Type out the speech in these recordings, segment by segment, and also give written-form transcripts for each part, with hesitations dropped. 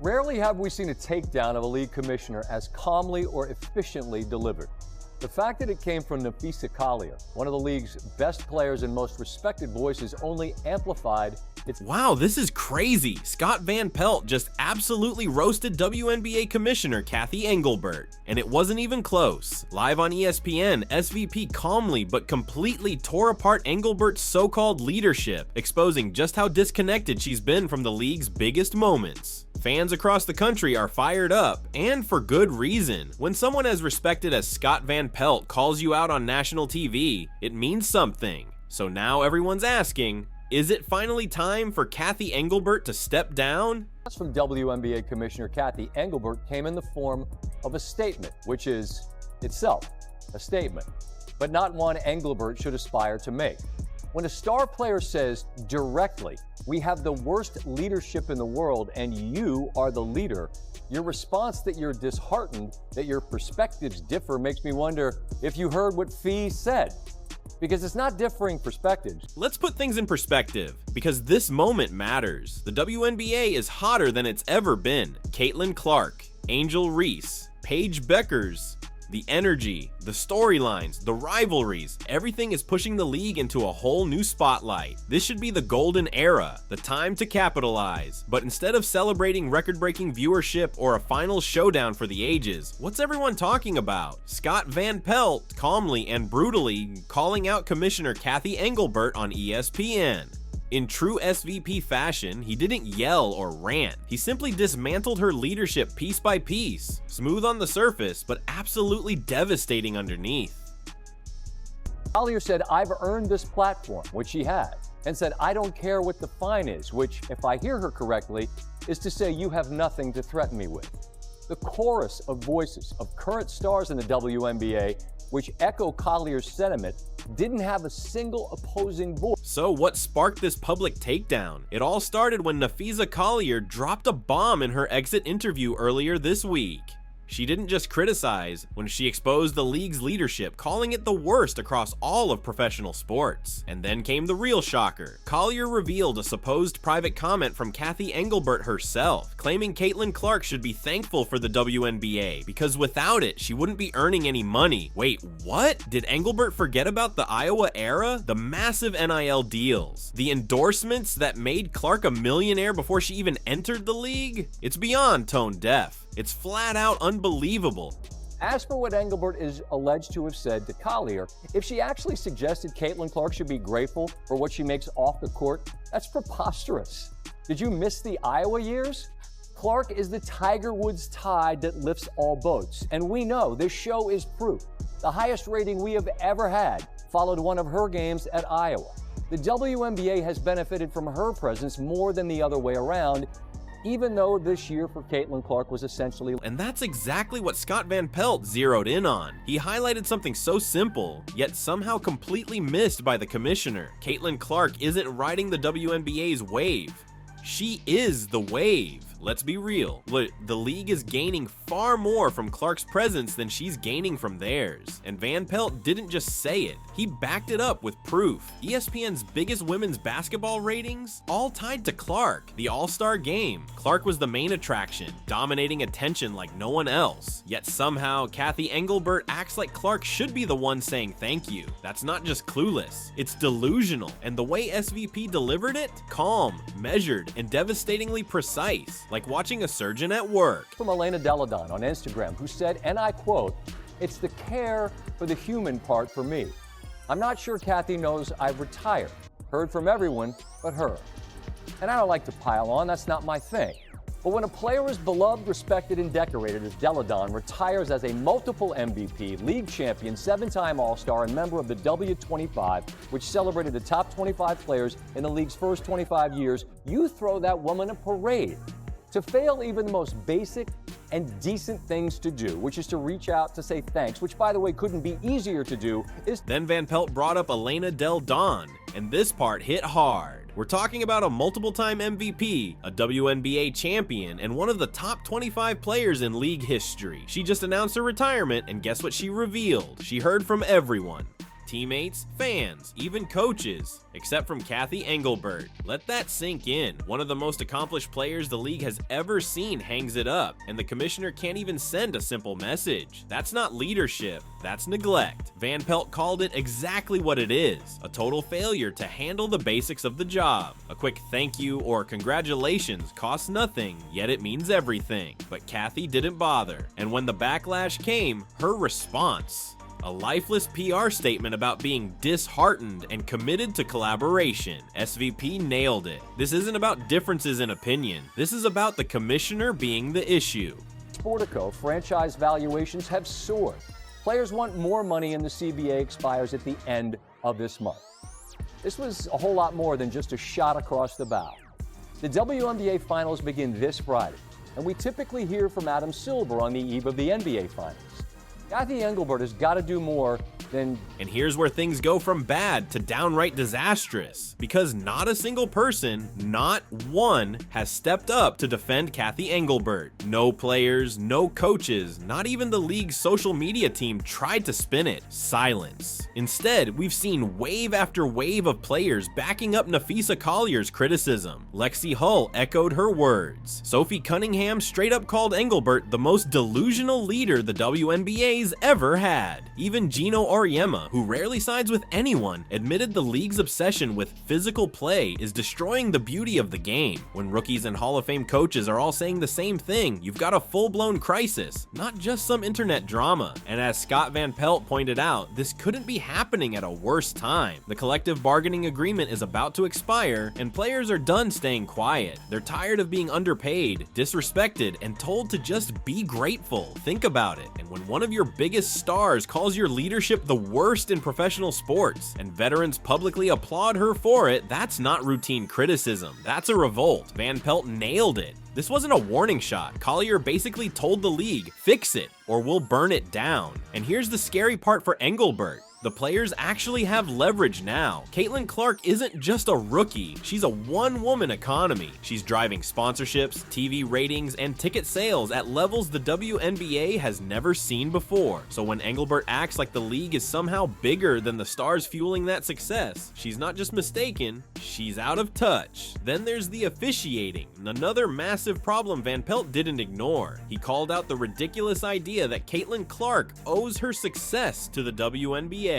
Rarely have we seen a takedown of a league commissioner as calmly or efficiently delivered. The fact that it came from Wnba Collier, one of the league's best players and most respected voices, only amplified its— Wow, this is crazy. Scott Van Pelt just absolutely roasted WNBA Commissioner Cathy Engelbert. And it wasn't even close. Live on ESPN, SVP calmly but completely tore apart Engelbert's so-called leadership, exposing just how disconnected she's been from the league's biggest moments. Fans across the country are fired up, and for good reason. When someone as respected as Scott Van Pelt calls you out on national TV, it means something. So now everyone's asking, is it finally time for Cathy Engelbert to step down? From WNBA Commissioner Cathy Engelbert came in the form of a statement, which is itself a statement, but not one Engelbert should aspire to make. When a star player says directly, "We have the worst leadership in the world and you are the leader," your response that you're disheartened that your perspectives differ makes me wonder if you heard what Fee said. Because it's not differing perspectives. Let's put things in perspective, because this moment matters. The WNBA is hotter than it's ever been. Caitlin Clark, Angel Reese, Paige Beckers, the energy, the storylines, the rivalries, everything is pushing the league into a whole new spotlight. This should be the golden era, the time to capitalize. But instead of celebrating record-breaking viewership or a final showdown for the ages, what's everyone talking about? Scott Van Pelt calmly and brutally calling out Commissioner Cathy Engelbert on ESPN. In true SVP fashion, he didn't yell or rant. He simply dismantled her leadership piece by piece. Smooth on the surface, but absolutely devastating underneath. Collier said, "I've earned this platform," which she had, and said, "I don't care what the fine is," which, if I hear her correctly, is to say you have nothing to threaten me with. The chorus of voices of current stars in the WNBA, which echo Collier's sentiment, didn't have a single opposing voice. So what sparked this public takedown? It all started when Wnba Collier dropped a bomb in her exit interview earlier this week. She didn't just criticize when she exposed the league's leadership, calling it the worst across all of professional sports. And then came the real shocker. Collier revealed a supposed private comment from Cathy Engelbert herself, claiming Caitlin Clark should be thankful for the WNBA because without it, she wouldn't be earning any money. Wait, what? Did Engelbert forget about the Iowa era? The massive NIL deals? The endorsements that made Clark a millionaire before she even entered the league? It's beyond tone deaf. It's flat out unbelievable. As for what Engelbert is alleged to have said to Collier, if she actually suggested Caitlin Clark should be grateful for what she makes off the court, that's preposterous. Did you miss the Iowa years? Clark is the Tiger Woods tide that lifts all boats, and we know this show is proof. The highest rating we have ever had followed one of her games at Iowa. The WNBA has benefited from her presence more than the other way around, even though this year for Caitlin Clark was essentially— And that's exactly what Scott Van Pelt zeroed in on. He highlighted something so simple, yet somehow completely missed by the commissioner. Caitlin Clark isn't riding the WNBA's wave. She is the wave. Let's be real. The league is gaining far more from Clark's presence than she's gaining from theirs. And Van Pelt didn't just say it, he backed it up with proof. ESPN's biggest women's basketball ratings, all tied to Clark. The All-Star Game, Clark was the main attraction, dominating attention like no one else. Yet somehow, Cathy Engelbert acts like Clark should be the one saying thank you. That's not just clueless, it's delusional. And the way SVP delivered it? Calm, measured, and devastatingly precise. Like watching a surgeon at work. From Elena Deladon on Instagram, who said, and I quote, "It's the care for the human part for me. I'm not sure Cathy knows I've retired. Heard from everyone but her." And I don't like to pile on, that's not my thing. But when a player is beloved, respected, and decorated as Deladon retires as a multiple MVP, league champion, 7-time All-Star, and member of the W25, which celebrated the top 25 players in the league's first 25 years, you throw that woman a parade. To fail even the most basic and decent things to do, which is to reach out to say thanks, which by the way couldn't be easier to do, is— Then Van Pelt brought up Elena Del Don, and this part hit hard. We're talking about a multiple-time MVP, a WNBA champion, and one of the top 25 players in league history. She just announced her retirement, and guess what she revealed? She heard from everyone. teammates, fans, even coaches, except from Kathy Engelbert. Let that sink in. One of the most accomplished players the league has ever seen hangs it up, and the commissioner can't even send a simple message. That's not leadership, that's neglect. Van Pelt called it exactly what it is, a total failure to handle the basics of the job. A quick thank you or congratulations costs nothing, yet it means everything. But Kathy didn't bother, and when the backlash came, her response: a lifeless PR statement about being disheartened and committed to collaboration. SVP nailed it. This isn't about differences in opinion. This is about the commissioner being the issue. Sportico franchise valuations have soared. Players want more money, and the CBA expires at the end of this month. This was a whole lot more than just a shot across the bow. The WNBA Finals begin this Friday, and we typically hear from Adam Silver on the eve of the NBA Finals. Kathy Engelbert has got to do more than... And here's where things go from bad to downright disastrous, because not a single person, not one, has stepped up to defend Kathy Engelbert. No players, no coaches, not even the league's social media team tried to spin it. Silence. Instead, we've seen wave after wave of players backing up Napheesa Collier's criticism. Lexi Hull echoed her words. Sophie Cunningham straight up called Engelbert the most delusional leader the WNBA's ever had. Even Gino Auriemma, who rarely sides with anyone, admitted the league's obsession with physical play is destroying the beauty of the game. When rookies and Hall of Fame coaches are all saying the same thing, you've got a full-blown crisis, not just some internet drama. And as Scott Van Pelt pointed out, this couldn't be happening at a worse time. The collective bargaining agreement is about to expire, and players are done staying quiet. They're tired of being underpaid, disrespected, and told to just be grateful. Think about it. And when one of your biggest stars calls your leadership the worst in professional sports, and veterans publicly applaud her for it, that's not routine criticism. That's a revolt. Van Pelt nailed it. This wasn't a warning shot. Collier basically told the league, fix it or we'll burn it down. And here's the scary part for Engelbert. The players actually have leverage now. Caitlin Clark isn't just a rookie, she's a one-woman economy. She's driving sponsorships, TV ratings, and ticket sales at levels the WNBA has never seen before. So when Engelbert acts like the league is somehow bigger than the stars fueling that success, she's not just mistaken, she's out of touch. Then there's the officiating, another massive problem Van Pelt didn't ignore. He called out the ridiculous idea that Caitlin Clark owes her success to the WNBA.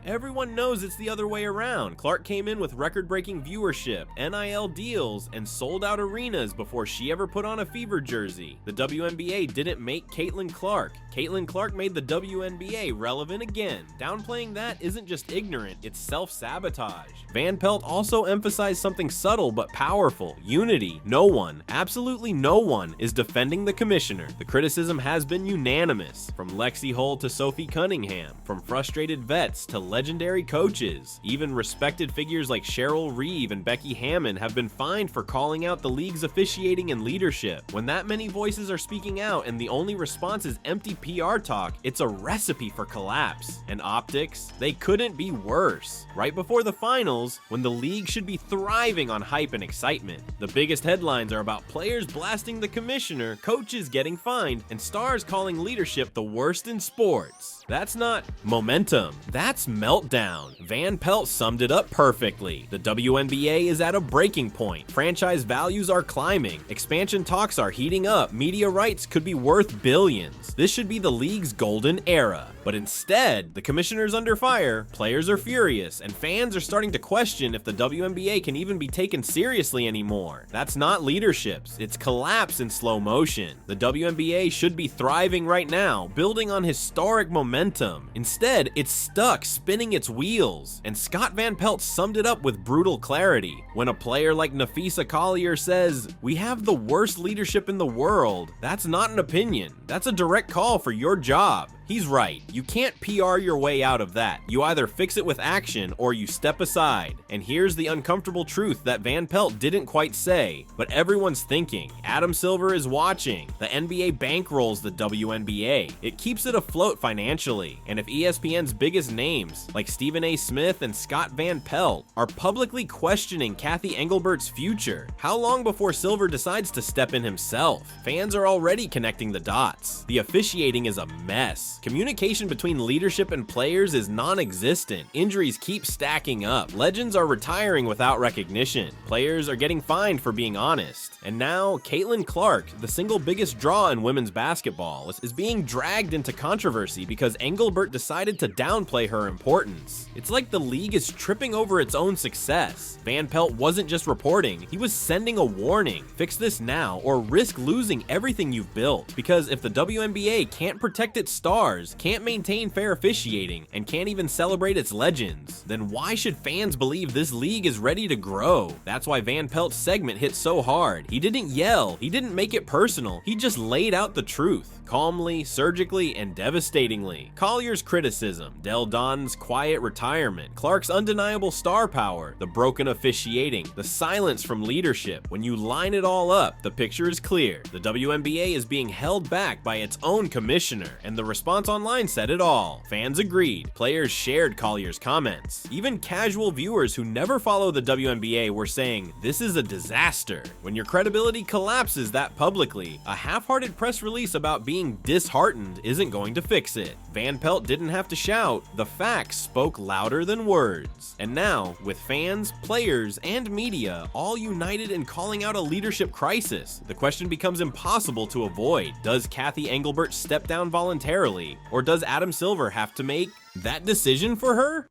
Everyone knows it's the other way around. Clark came in with record-breaking viewership, NIL deals, and sold-out arenas before she ever put on a Fever jersey. The WNBA didn't make Caitlin Clark. Caitlin Clark made the WNBA relevant again. Downplaying that isn't just ignorant, it's self-sabotage. Van Pelt also emphasized something subtle but powerful: unity. No one, absolutely no one, is defending the commissioner. The criticism has been unanimous, from Lexi Hull to Sophie Cunningham, from frustrated vets to legendary coaches. Even respected figures like Cheryl Reeve and Becky Hammon have been fined for calling out the league's officiating and leadership. When that many voices are speaking out and the only response is empty PR talk, it's a recipe for collapse. And optics, they couldn't be worse. Right before the finals, when the league should be thriving on hype and excitement, the biggest headlines are about players blasting the commissioner, coaches getting fined, and stars calling leadership the worst in sports. That's not momentum, that's meltdown. Van Pelt summed it up perfectly. The WNBA is at a breaking point. Franchise values are climbing. Expansion talks are heating up. Media rights could be worth billions. This should be the league's golden era. But instead, the commissioner's under fire, players are furious, and fans are starting to question if the WNBA can even be taken seriously anymore. That's not leadership, it's collapse in slow motion. The WNBA should be thriving right now, building on historic momentum. Instead, it's stuck spinning its wheels. And Scott Van Pelt summed it up with brutal clarity. When a player like Napheesa Collier says, "We have the worst leadership in the world," that's not an opinion. That's a direct call for your job. He's right. You can't PR your way out of that. You either fix it with action or you step aside. And here's the uncomfortable truth that Van Pelt didn't quite say, but everyone's thinking. Adam Silver is watching. The NBA bankrolls the WNBA. It keeps it afloat financially. And if ESPN's biggest names, like Stephen A. Smith and Scott Van Pelt, are publicly questioning Kathy Engelbert's future, how long before Silver decides to step in himself? Fans are already connecting the dots. The officiating is a mess. results. Communication between leadership and players is non-existent. Injuries keep stacking up. Legends are retiring without recognition. Players are getting fined for being honest. And now, Caitlin Clark, the single biggest draw in women's basketball, is being dragged into controversy because Engelbert decided to downplay her importance. It's like the league is tripping over its own success. Van Pelt wasn't just reporting, he was sending a warning. Fix this now or risk losing everything you've built. Because if the WNBA can't protect its stars, can't maintain fair officiating, and can't even celebrate its legends, then why should fans believe this league is ready to grow? That's why Van Pelt's segment hit so hard. He didn't yell, he didn't make it personal, he just laid out the truth. Calmly, surgically, and devastatingly. Collier's criticism, Del Don's quiet retirement, Clark's undeniable star power, the broken officiating, the silence from leadership. When you line it all up, the picture is clear. The WNBA is being held back by its own commissioner, and the response online said it all. Fans agreed, players shared Collier's comments. Even casual viewers who never follow the WNBA were saying, this is a disaster. When your credibility collapses that publicly, a half-hearted press release about being disheartened isn't going to fix it. Van Pelt didn't have to shout, the facts spoke louder than words. And now, with fans, players, and media all united in calling out a leadership crisis, the question becomes impossible to avoid. Does Cathy Engelbert step down voluntarily, or does Adam Silver have to make that decision for her?